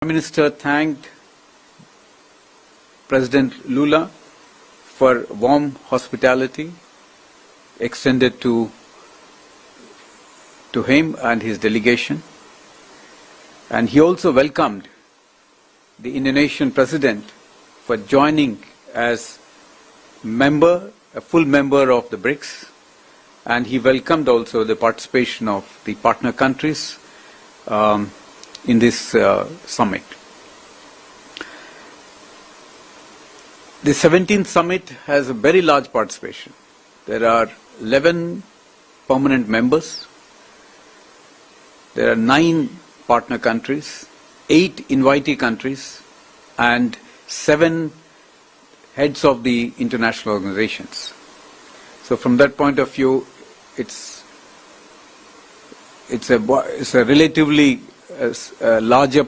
Prime Minister thanked President Lula for warm hospitality extended to him and his delegation. And he also welcomed the Indonesian President for joining as a full member of the BRICS. And he welcomed also the participation of the partner countries in this summit. The 17th summit has a very large participation. There are 11 permanent members. There are 9 partner countries, 8 invitee countries, and 7 heads of the international organizations. So from that point of view, it's a relatively larger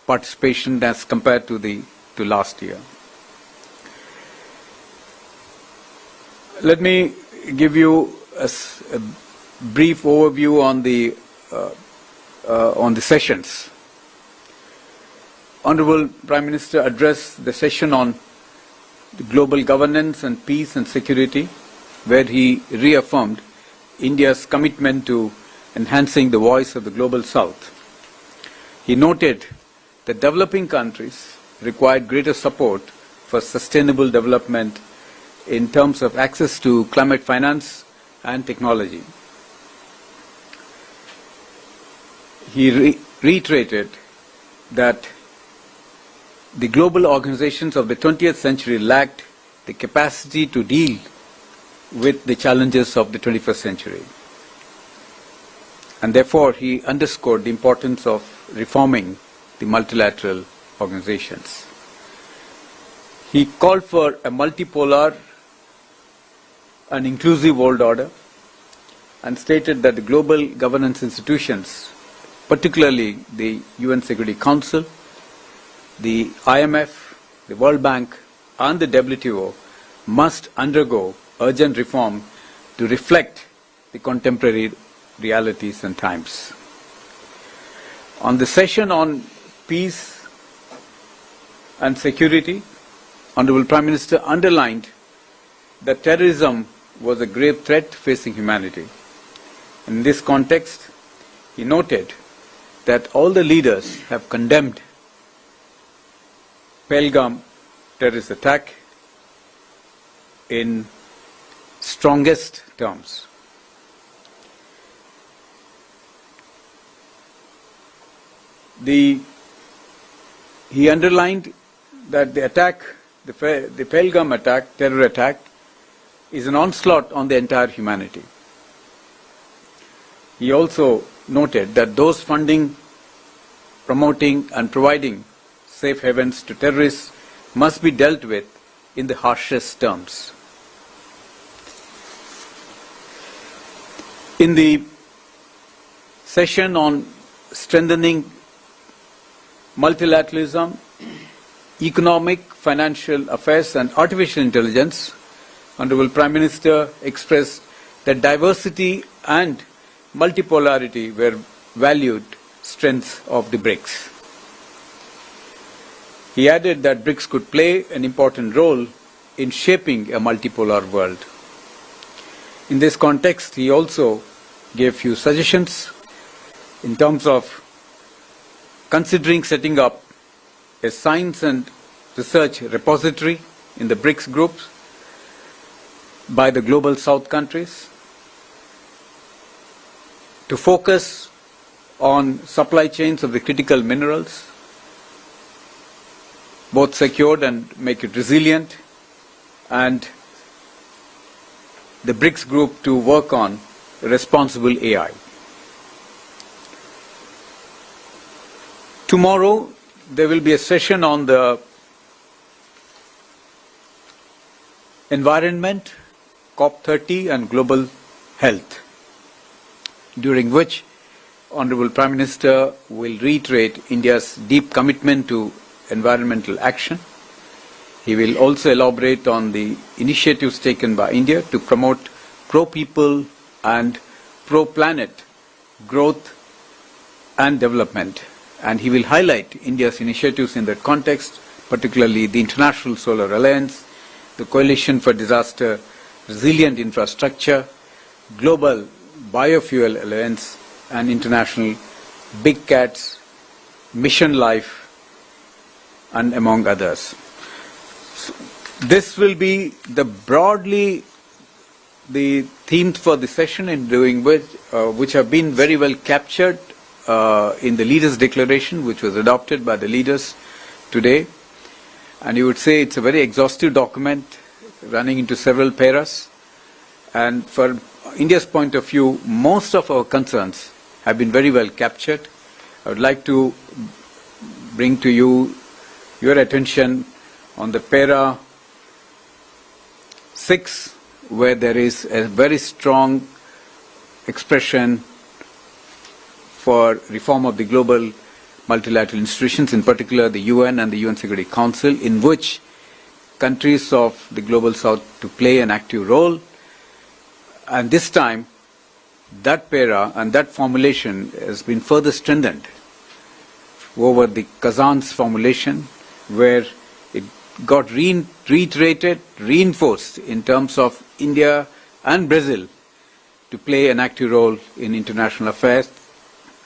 participation as compared to last year. Let me give you a brief overview on the sessions. Honorable Prime Minister addressed the session on the global governance and peace and security, where he reaffirmed India's commitment to enhancing the voice of the Global South. He noted that developing countries required greater support for sustainable development in terms of access to climate finance and technology. He reiterated that the global organizations of the 20th century lacked the capacity to deal with the challenges of the 21st century. And therefore, he underscored the importance of reforming the multilateral organizations. He called for a multipolar and inclusive world order and stated that the global governance institutions, particularly the UN Security Council, the IMF, the World Bank, and the WTO, must undergo urgent reform to reflect the contemporary realities and times. On the session on peace and security, Honorable Prime Minister underlined that terrorism was a grave threat facing humanity. In this context, he noted that all the leaders have condemned Pahalgam terrorist attack in strongest terms. He underlined that the Pahalgam attack, terror attack, is an onslaught on the entire humanity. He also noted that those funding, promoting and providing safe havens to terrorists must be dealt with in the harshest terms. In the session on strengthening multilateralism, economic, financial affairs and artificial intelligence, Honorable Prime Minister expressed that diversity and multipolarity were valued strengths of the BRICS. He added that BRICS could play an important role in shaping a multipolar world. In this context, he also gave few suggestions in terms of considering setting up a science and research repository in the BRICS groups by the Global South countries to focus on supply chains of the critical minerals, both secured and make it resilient, and the BRICS group to work on responsible AI. Tomorrow, there will be a session on the environment, COP30 and global health, during which Honorable Prime Minister will reiterate India's deep commitment to environmental action. He will also elaborate on the initiatives taken by India to promote pro-people and pro-planet growth and development and he will highlight India's initiatives in that context, particularly the International Solar Alliance, the Coalition for Disaster Resilient Infrastructure, Global Biofuel Alliance, and International Big Cats, Mission Life, and among others. So this will be broadly the themes for the session, in doing which have been very well captured in the Leaders' Declaration, which was adopted by the leaders today. And you would say it's a very exhaustive document running into several paras. And for India's point of view, most of our concerns have been very well captured. I would like to bring to you your attention on the para 6, where there is a very strong expression for reform of the global multilateral institutions, in particular the UN and the UN Security Council, in which countries of the Global South to play an active role. And this time, that para and that formulation has been further strengthened over the Kazan's formulation, where it got reiterated, reinforced in terms of India and Brazil to play an active role in international affairs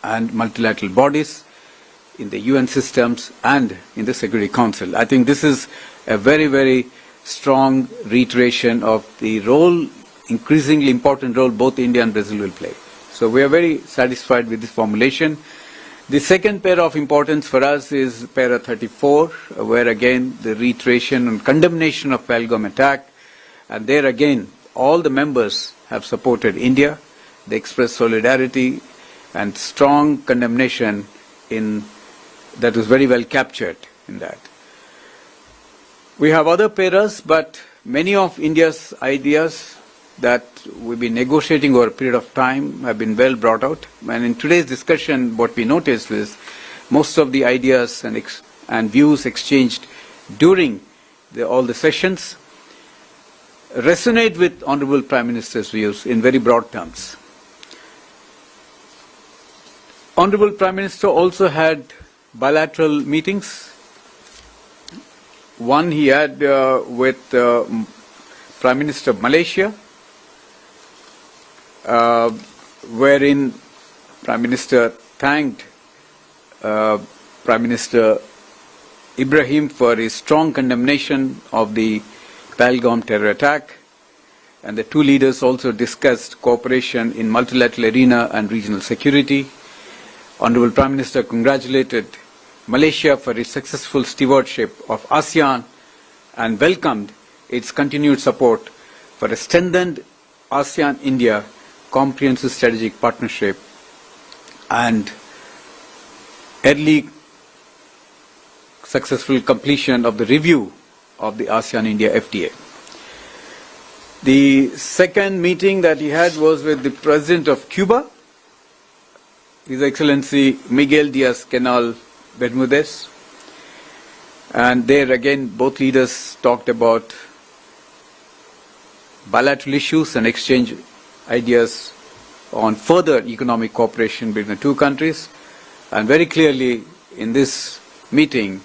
and multilateral bodies, in the UN systems and in the Security Council. I think this is a very, very strong reiteration of the role, increasingly important role, both India and Brazil will play. So we are very satisfied with this formulation. The second para of importance for us is para 34, where again the reiteration and condemnation of Pahalgam attack. And there again, all the members have supported India. They expressed solidarity and strong condemnation that was very well captured in that. We have other paras, but many of India's ideas that we've been negotiating over a period of time have been well brought out. And in today's discussion, what we noticed is most of the ideas and views exchanged during all the sessions resonate with Honorable Prime Minister's views in very broad terms. Honorable Prime Minister also had bilateral meetings. One he had with Prime Minister of Malaysia, wherein Prime Minister thanked Prime Minister Ibrahim for his strong condemnation of the Pahalgam terror attack, and the two leaders also discussed cooperation in multilateral arena and regional security. Honorable Prime Minister congratulated Malaysia for its successful stewardship of ASEAN and welcomed its continued support for a strengthened ASEAN-India comprehensive strategic partnership and early successful completion of the review of the ASEAN-India FTA. The second meeting that he had was with the President of Cuba, His Excellency Miguel Diaz-Canel Bermudez, and there again both leaders talked about bilateral issues and exchanged ideas on further economic cooperation between the two countries. And very clearly in this meeting,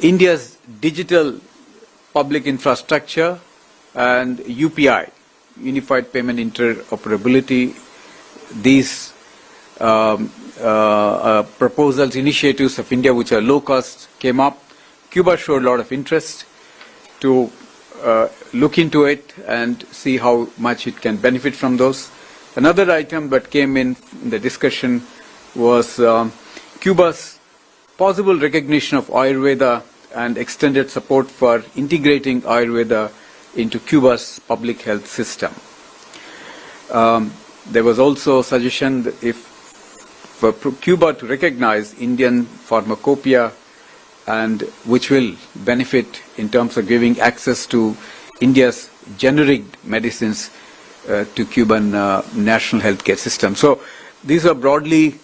India's digital public infrastructure and UPI, Unified Payment Interoperability, these proposals, initiatives of India which are low cost came up. Cuba showed a lot of interest to look into it and see how much it can benefit from those. Another item that came in the discussion was Cuba's possible recognition of Ayurveda and extended support for integrating Ayurveda into Cuba's public health system. There was also a suggestion that for Cuba to recognize Indian pharmacopoeia, and which will benefit in terms of giving access to India's generic medicines to Cuban national healthcare system. So these are broadly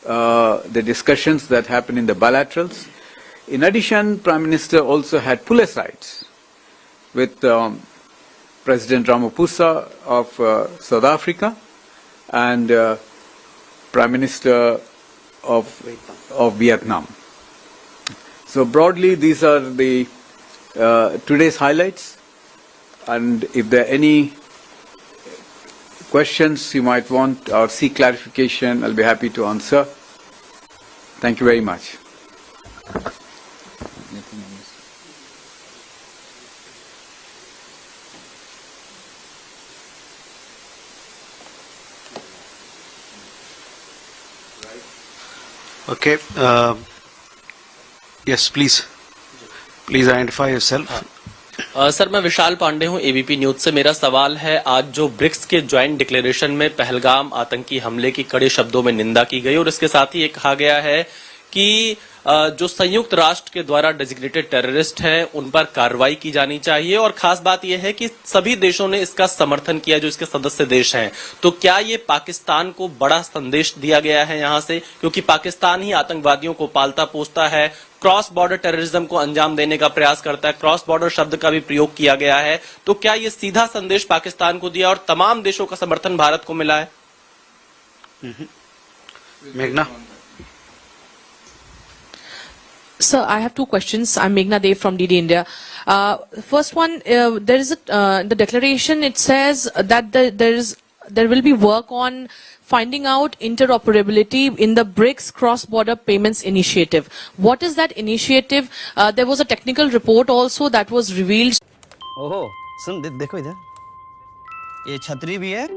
the discussions that happen in the bilaterals. In addition, Prime Minister also had pull-asides with President Ramaphosa of South Africa and Prime Minister of Vietnam. So broadly, these are the today's highlights. And if there are any questions you might want or seek clarification, I'll be happy to answer. Thank you very much. Okay. Yes, please. Please identify yourself. Sir मैं विशाल पांडे हूं ABP news से। मेरा सवाल है, आज जो BRICS के joint declaration में पहलगाम आतंकी हमले की कड़े शब्दों में निंदा की गई और इसके साथ ही ये कहा गया है कि जो संयुक्त राष्ट्र के द्वारा डेजिग्नेटेड टेररिस्ट हैं उन पर कार्रवाई की जानी चाहिए और खास बात यह है कि सभी देशों ने इसका समर्थन किया जो इसके सदस्य देश हैं। तो क्या ये पाकिस्तान को बड़ा संदेश दिया गया है यहां से, क्योंकि पाकिस्तान ही आतंकवादियों को पालता पोसता है, क्रॉस बॉर्डर टेररिज्म को अंजाम देने का प्रयास करता है, क्रॉस बॉर्डर शब्द का भी प्रयोग किया गया है। तो क्या ये सीधा संदेश पाकिस्तान को दिया और तमाम देशों का समर्थन भारत को मिला है? मेघना. Sir, I have two questions. I'm Meghna Dev from DD India. First one, there is the declaration. It says that there will be work on finding out interoperability in the BRICS cross-border payments initiative. What is that initiative? There was a technical report also that was revealed. ओहो, सुन देखो इधर, ये छतरी भी है।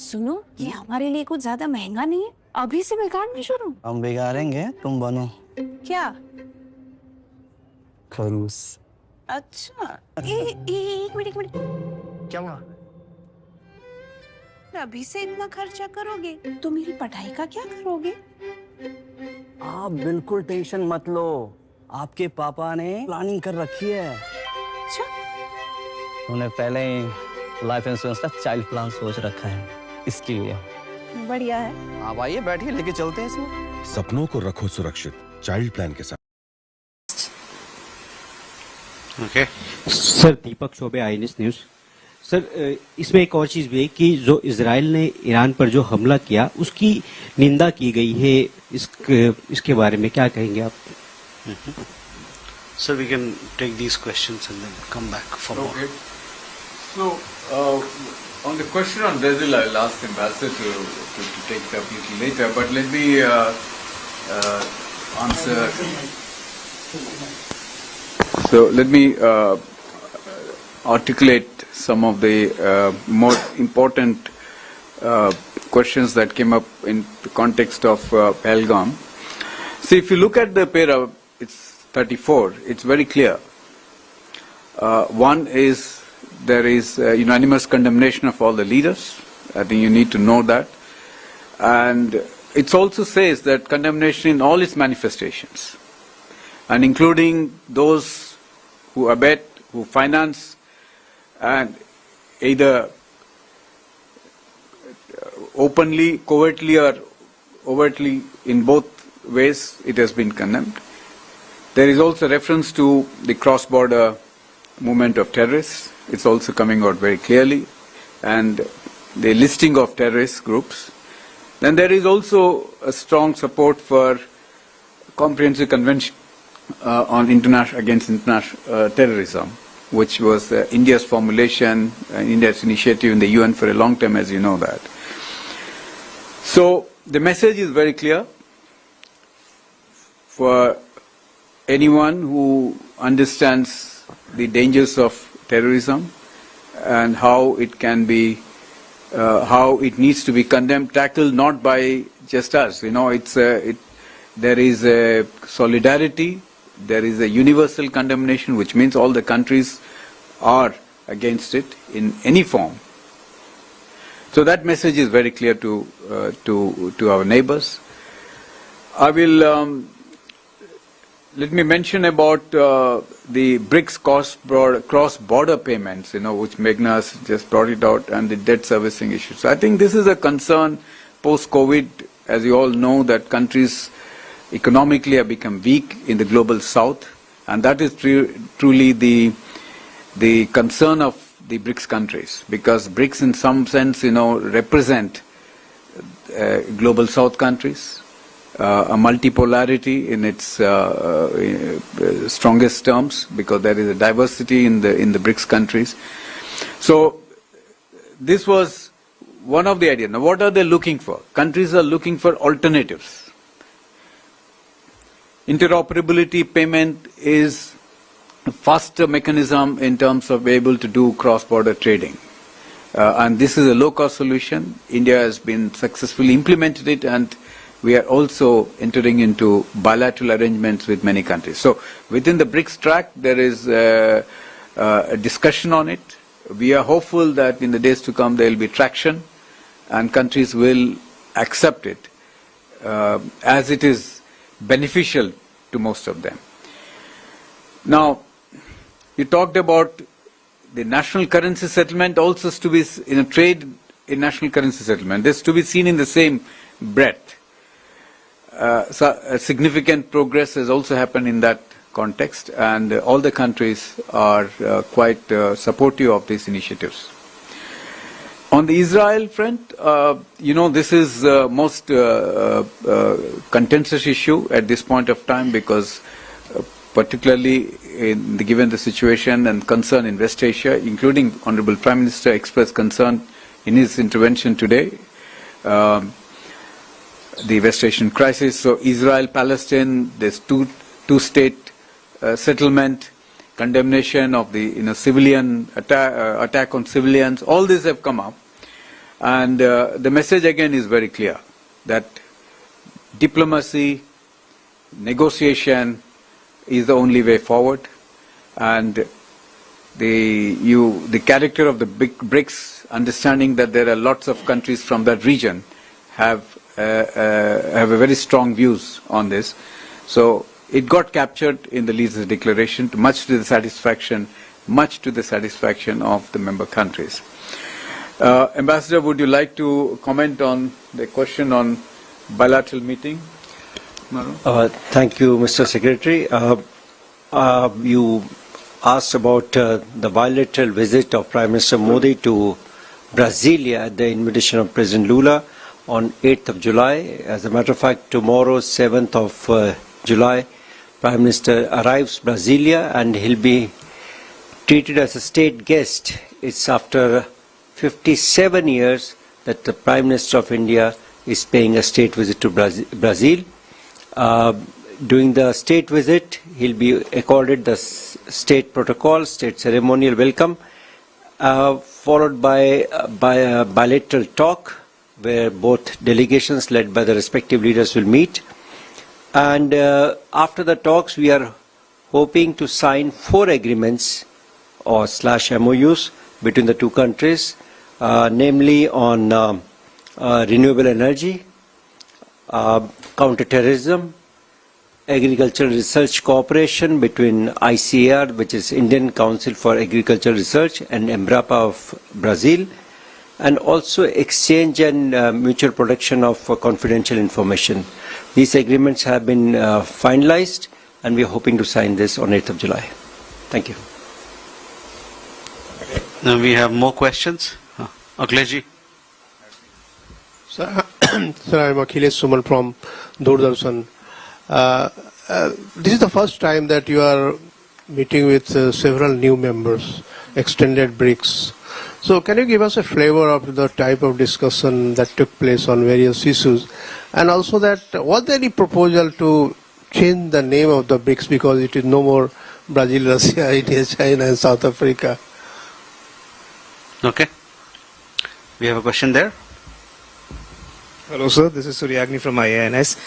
सुनो, ये हमारे लिए कुछ ज्यादा महंगा नहीं है, अभी से बिगाड़ने शुरू। हम बिगाड़ेंगे, तुम बनो क्या? खरूस। अच्छा, एक मिनट। क्या हुआ? अभी से इतना खर्चा करोगे तो मेरी पढ़ाई का क्या करोगे? आप बिल्कुल टेंशन मत लो, आपके पापा ने प्लानिंग कर रखी है। अच्छा, उन्होंने पहले ही लाइफ इंश्योरेंस का चाइल्ड प्लान सोच रखा है, इसके लिए। बढ़िया है। आप आइए, बैठिए, लेके चलते हैं इसमें। सपनों को रखो सुरक्षित चाइल्ड प्लान के साथ। Okay. सर दीपक चौबे, INS न्यूज। सर इसमें एक और चीज भी है कि जो इजराइल ने ईरान पर जो हमला किया उसकी निंदा की गई है, इसके बारे में क्या कहेंगे आप? So we can take these questions and then come back for more. Okay. So, on the question on Brazil, I'll ask the ambassador to take it up a little later, but let me answer. So, let me articulate some of the more important questions that came up in the context of Pahalgam. See, if you look at the para, it's 34, it's very clear. One is there is unanimous condemnation of all the leaders. I think you need to know that. And it also says that condemnation in all its manifestations, and including those who abet, who finance, and either openly, covertly, or overtly, in both ways, it has been condemned. There is also reference to the cross-border movement of terrorists. It's also coming out very clearly, and the listing of terrorist groups. Then there is also a strong support for comprehensive convention on against international terrorism, which was India's formulation, India's initiative in the UN for a long time, as you know that. So the message is very clear for anyone who understands the dangers of terrorism and how it can be, how it needs to be condemned, tackled not by just us. You know, there is a solidarity, there is a universal condemnation, which means all the countries are against it in any form. So that message is very clear to our neighbors. I will let me mention about the BRICS cross-border payments, which Meghna has just brought it out, and the debt servicing issue. So I think this is a concern post-COVID, as you all know, that countries economically have become weak in the global south, and that is truly the concern of the BRICS countries, because BRICS in some sense, represent global south countries, a multipolarity in its strongest terms, because there is a diversity in the BRICS countries. So this was one of the ideas. Now, what are they looking for? Countries are looking for alternatives. Interoperability payment is a faster mechanism in terms of being able to do cross-border trading. And this is a low-cost solution. India has been successfully implemented it, and we are also entering into bilateral arrangements with many countries. So within the BRICS track, there is a discussion on it. We are hopeful that in the days to come there will be traction, and countries will accept it as it is beneficial to most of them. Now, you talked about the national currency settlement also is to be in a trade in national currency settlement. This is to be seen in the same breadth. So a significant progress has also happened in that context, and all the countries are quite supportive of these initiatives. On the Israel front, this is the most contentious issue at this point of time, because particularly given the situation and concern in West Asia, including Honorable Prime Minister expressed concern in his intervention today, the West Asian crisis. So Israel-Palestine, there's two-state settlement, condemnation of the civilian attack on civilians. All these have come up, and the message again is very clear that diplomacy, negotiation is the only way forward, and the character of the big BRICS, understanding that there are lots of countries from that region, have a very strong views on this. So it got captured in the Leaders' Declaration, much to the satisfaction of the member countries. Ambassador, would you like to comment on the question on bilateral meeting? Thank you, Mr. Secretary. You asked about the bilateral visit of Prime Minister Modi to Brasilia at the invitation of President Lula on 8th of July. As a matter of fact, tomorrow, 7th of July, Prime Minister arrives Brasilia, and he'll be treated as a state guest. It's after 57 years that the Prime Minister of India is paying a state visit to Brazil. During the state visit, he'll be accorded the state protocol, state ceremonial welcome, followed by a bilateral talk where both delegations led by the respective leaders will meet. And after the talks, we are hoping to sign 4 agreements or /MOUs between the two countries, namely on renewable energy, counter-terrorism, agricultural research cooperation between ICAR, which is Indian Council for Agricultural Research, and Embrapa of Brazil, and also exchange and mutual protection of confidential information. These agreements have been finalized, and we are hoping to sign this on 8th of July. Thank you. Now we have more questions. Akhilesh. Sir, I'm Akhilesh Suman from Doordarshan. This is the first time that you are meeting with several new members, extended BRICS. So can you give us a flavor of the type of discussion that took place on various issues? And also that, was there any proposal to change the name of the BRICS, because it is no more Brazil, Russia, it is China and South Africa? Okay. We have a question there. Hello, sir. This is Suryagni from IANS.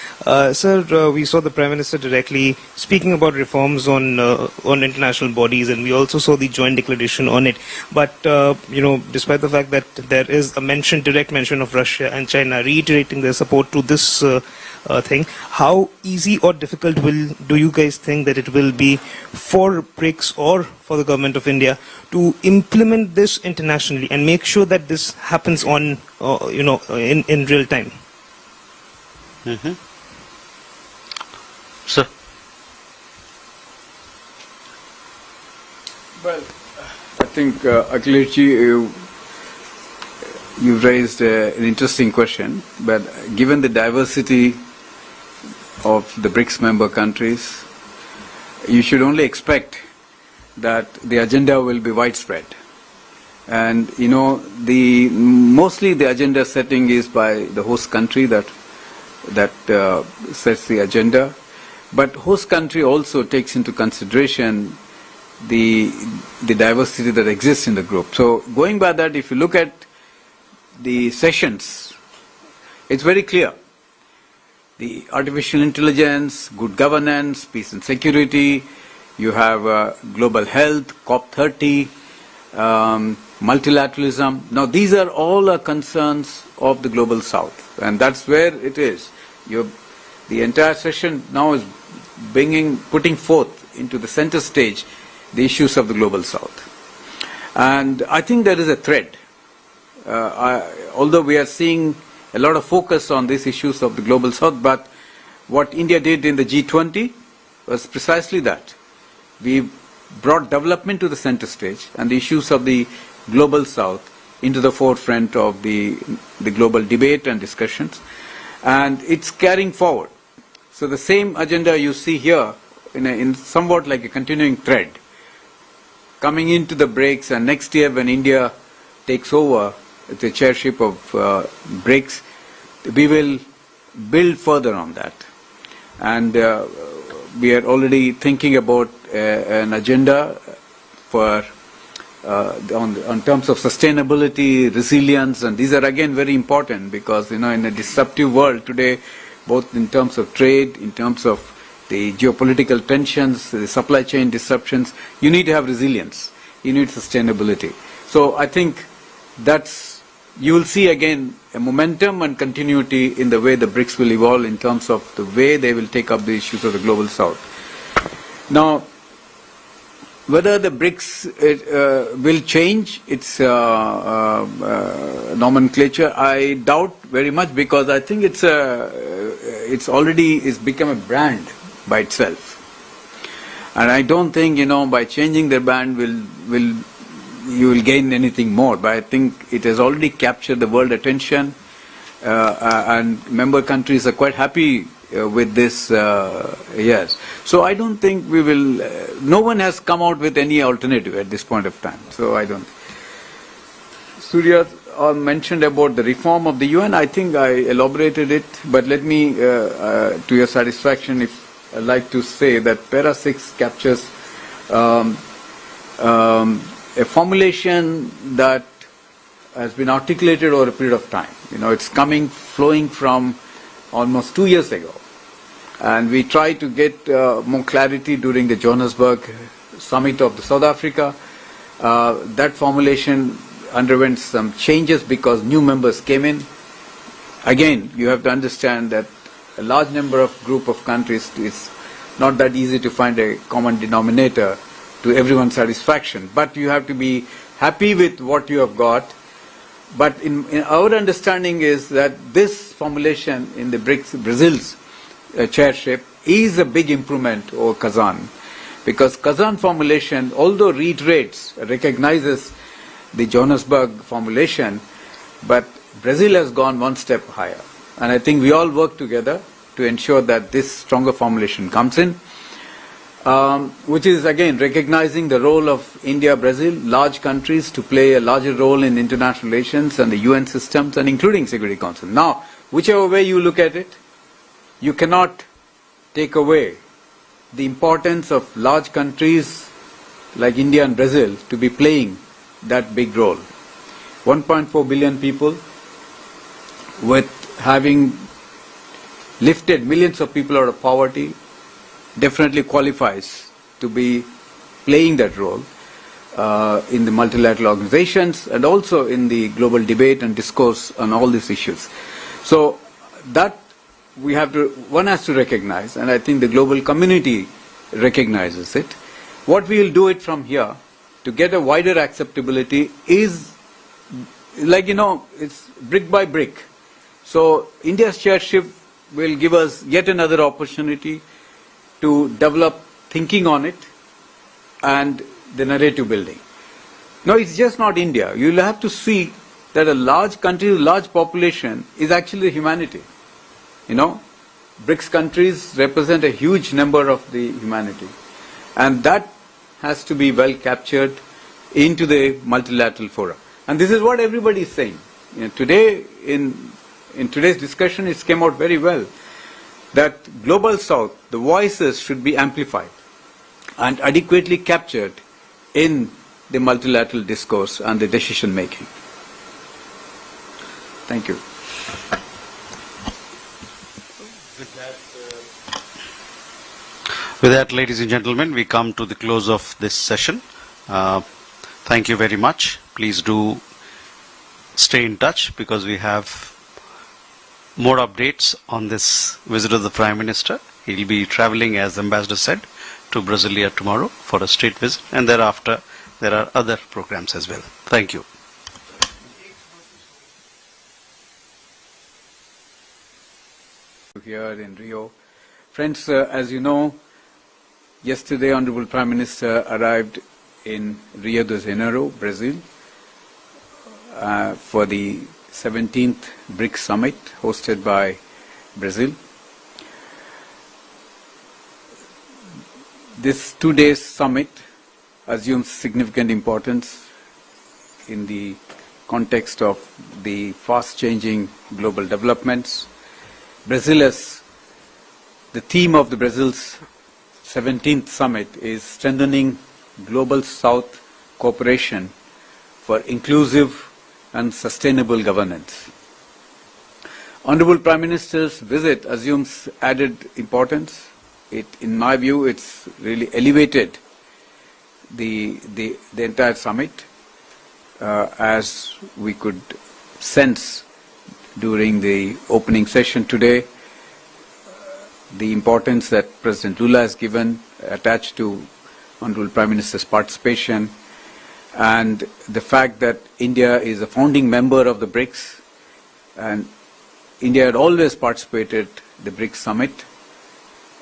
Sir, we saw the Prime Minister directly speaking about reforms on international bodies, and we also saw the joint declaration on it. But despite the fact that there is a direct mention of Russia and China reiterating their support to this thing, how easy or difficult do you guys think that it will be for BRICS or for the government of India to implement this internationally and make sure that this happens on in real time? Mm-hmm. Sir. Well, I think Akhilesh ji, you've raised an interesting question, but given the diversity of the BRICS member countries, you should only expect that the agenda will be widespread. And, you know, mostly the agenda setting is by the host country that sets the agenda. But host country also takes into consideration the diversity that exists in the group. So going by that, if you look at the sessions, it's very clear. The artificial intelligence, good governance, peace and security, you have global health, COP30, multilateralism. Now these are all concerns of the global south, and that's where it is. The entire session now is putting forth into the center stage the issues of the global south. And I think there is a thread. Although we are seeing a lot of focus on these issues of the global south, but what India did in the G20 was precisely that. We brought development to the center stage and the issues of the global south into the forefront of the global debate and discussions, and it's carrying forward. So the same agenda you see here in somewhat like a continuing thread coming into the BRICS, and next year when India takes over the chairship of BRICS, we will build further on that. And we are already thinking about an agenda for on terms of sustainability, resilience, and these are again very important because, you know, in a disruptive world today, both in terms of trade, in terms of the geopolitical tensions, the supply chain disruptions, you need to have resilience, you need sustainability. So I think you will see again a momentum and continuity in the way the BRICS will evolve in terms of the way they will take up the issues of the global south. Now, whether the BRICS will change its nomenclature, I doubt very much, because I think it's already become a brand by itself, and I don't think, you know, by changing the brand you will gain anything more. But I think it has already captured the world attention, and member countries are quite happy with this. Yes, so I don't think we will. No one has come out with any alternative at this point of time. So I don't. Surya mentioned about the reform of the UN. I think I elaborated it, but let me, to your satisfaction, I'd like to say that Para 6 captures a formulation that has been articulated over a period of time. You know, it's flowing from almost 2 years ago. And we tried to get more clarity during the Johannesburg summit of South Africa. That formulation underwent some changes because new members came in. Again, you have to understand that a large number of group of countries, it's not that easy to find a common denominator to everyone's satisfaction. But you have to be happy with what you have got. But in our understanding is that this formulation in the BRICS, Brazil's chairship, is a big improvement over Kazan. Because Kazan formulation, although reiterates, recognizes the Johannesburg formulation, but Brazil has gone one step higher. And I think we all work together to ensure that this stronger formulation comes in, which is again recognizing the role of India, Brazil, large countries, to play a larger role in international relations and the UN systems, and including Security Council. Now, whichever way you look at it, you cannot take away the importance of large countries like India and Brazil to be playing that big role. 1.4 billion people, with having lifted millions of people out of poverty, definitely qualifies to be playing that role in the multilateral organizations and also in the global debate and discourse on all these issues. So that one has to recognize, and I think the global community recognizes it. What we will do it from here to get a wider acceptability is, like, you know, it's brick by brick. So India's chairship will give us yet another opportunity to develop thinking on it and the narrative building. Now, it's just not India. You'll have to see that a large country with large population is actually humanity. You know, BRICS countries represent a huge number of the humanity. And that has to be well captured into the multilateral fora. And this is what everybody is saying. You know, today, in today's discussion, it came out very well that Global South, the voices should be amplified and adequately captured in the multilateral discourse and the decision making. Thank you. With that, ladies and gentlemen, we come to the close of this session. Thank you very much. Please do stay in touch because we have more updates on this visit of the Prime Minister. He will be traveling, as the Ambassador said, to Brasilia tomorrow for a state visit, and thereafter there are other programs as well. Thank you. Here in Rio. Friends, as you know, yesterday Honorable Prime Minister arrived in Rio de Janeiro, Brazil, for the 17th BRICS Summit hosted by Brazil. This 2-day summit assumes significant importance in the context of the fast-changing global developments. Brazil, as the theme of the Brazil's 17th summit, is strengthening Global South cooperation for inclusive and sustainable governance. Honorable Prime Minister's visit assumes added importance. In my view, it's really elevated the entire summit, as we could sense during the opening session today. The importance that President Lula has given attached to Honorable Prime Minister's participation, and the fact that India is a founding member of the BRICS, and India had always participated in the BRICS summit,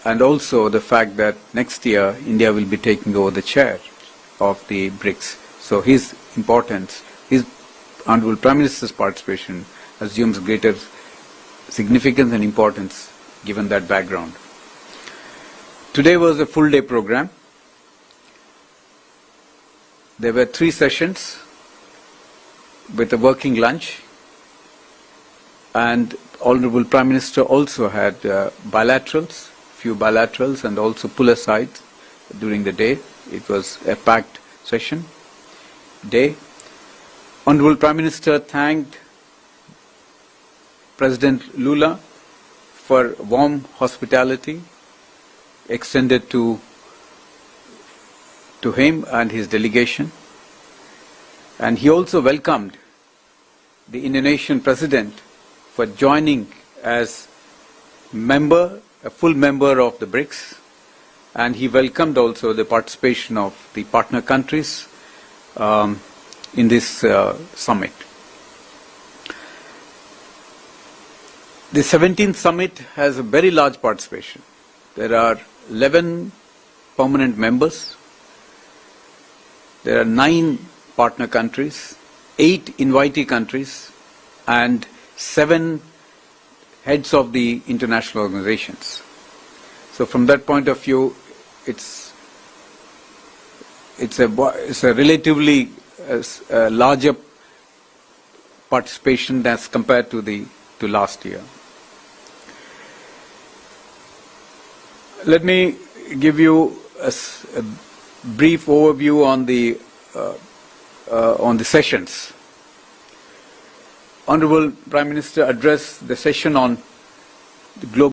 and also the fact that next year India will be taking over the chair of the BRICS. So his importance, his Honorable Prime Minister's participation assumes greater significance and importance given that background. Today was a full day program. There were 3 sessions with a working lunch, and Honorable Prime Minister also had few bilaterals and also pull-asides during the day. It was a packed session day. Honorable Prime Minister thanked President Lula for warm hospitality extended to him and his delegation. And he also welcomed the Indonesian President for joining as a full member of the BRICS, and he welcomed also the participation of the partner countries in this summit. The 17th summit has a very large participation. There are 11 permanent members. There are 9 partner countries, 8 invitee countries, and 7 heads of the international organizations. So from that point of view, it's a relatively larger participation as compared to last year. Let me give you a brief overview on the sessions. Honorable Prime Minister addressed the session on the global